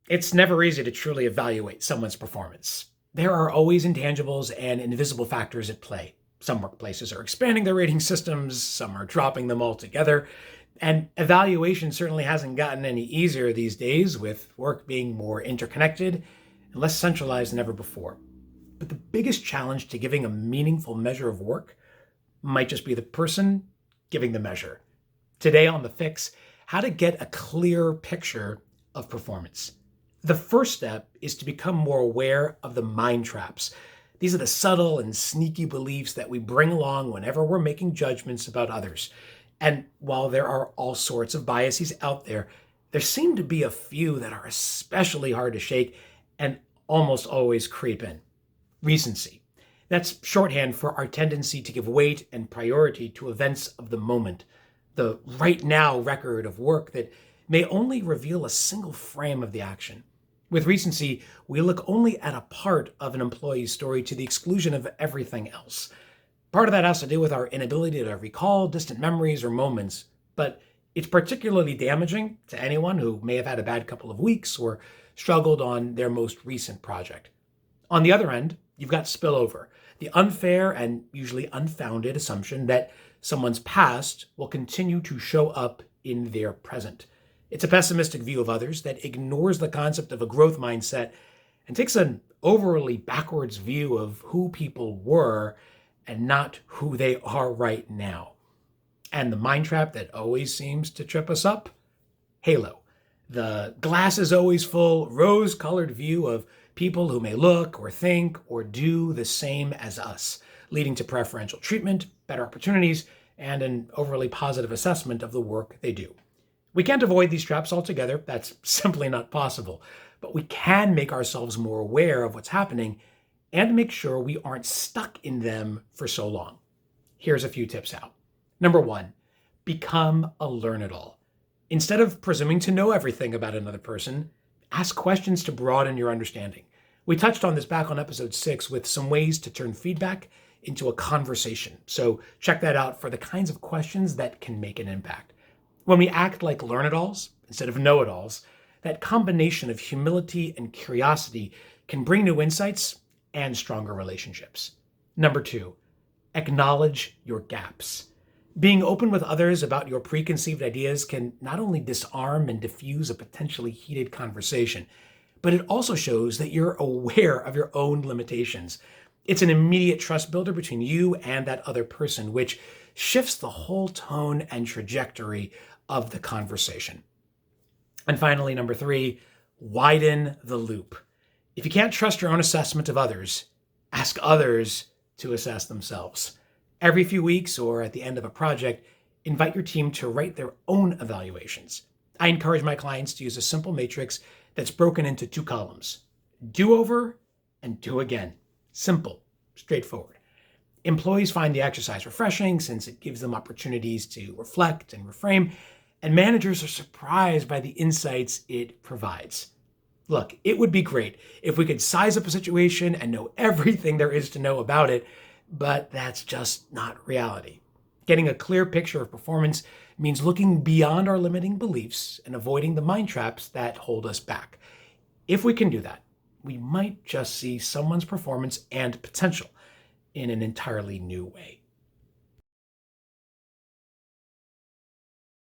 It's never easy to truly evaluate someone's performance. There are always intangibles and invisible factors at play. Some workplaces are expanding their rating systems, some are dropping them altogether, and evaluation certainly hasn't gotten any easier these days, with work being more interconnected and less centralized than ever before. But the biggest challenge to giving a meaningful measure of work might just be the person giving the measure. Today on The Fix, how to get a clear picture of performance. The first step is to become more aware of the mind traps. These are the subtle and sneaky beliefs that we bring along whenever we're making judgments about others. And while there are all sorts of biases out there, there seem to be a few that are especially hard to shake and almost always creep in. Recency. That's shorthand for our tendency to give weight and priority to events of the moment, the right now record of work that may only reveal a single frame of the action. With recency, we look only at a part of an employee's story to the exclusion of everything else. Part of that has to do with our inability to recall distant memories or moments, but it's particularly damaging to anyone who may have had a bad couple of weeks or struggled on their most recent project. On the other end, you've got spillover, the unfair and usually unfounded assumption that someone's past will continue to show up in their present. It's a pessimistic view of others that ignores the concept of a growth mindset and takes an overly backwards view of who people were and not who they are right now. And the mind trap that always seems to trip us up? Halo. The glass is always full, rose-colored view of people who may look or think or do the same as us, leading to preferential treatment, better opportunities, and an overly positive assessment of the work they do. We can't avoid these traps altogether. That's simply not possible. But we can make ourselves more aware of what's happening and make sure we aren't stuck in them for so long. Here's a few tips out. Number one, become a learn-it-all. Instead of presuming to know everything about another person, ask questions to broaden your understanding. We touched on this back on episode 6 with some ways to turn feedback into a conversation. So check that out for the kinds of questions that can make an impact. When we act like learn-it-alls instead of know-it-alls, that combination of humility and curiosity can bring new insights and stronger relationships. Number 2, acknowledge your gaps. Being open with others about your preconceived ideas can not only disarm and diffuse a potentially heated conversation, but it also shows that you're aware of your own limitations. It's an immediate trust builder between you and that other person, which shifts the whole tone and trajectory of the conversation. And finally, number 3, widen the loop. If you can't trust your own assessment of others, ask others to assess themselves. Every few weeks or at the end of a project, invite your team to write their own evaluations. I encourage my clients to use a simple matrix that's broken into 2 columns: do over and do again. Simple, straightforward. Employees find the exercise refreshing since it gives them opportunities to reflect and reframe, and managers are surprised by the insights it provides. Look, it would be great if we could size up a situation and know everything there is to know about it, but that's just not reality. Getting a clear picture of performance means looking beyond our limiting beliefs and avoiding the mind traps that hold us back. If we can do that, we might just see someone's performance and potential in an entirely new way.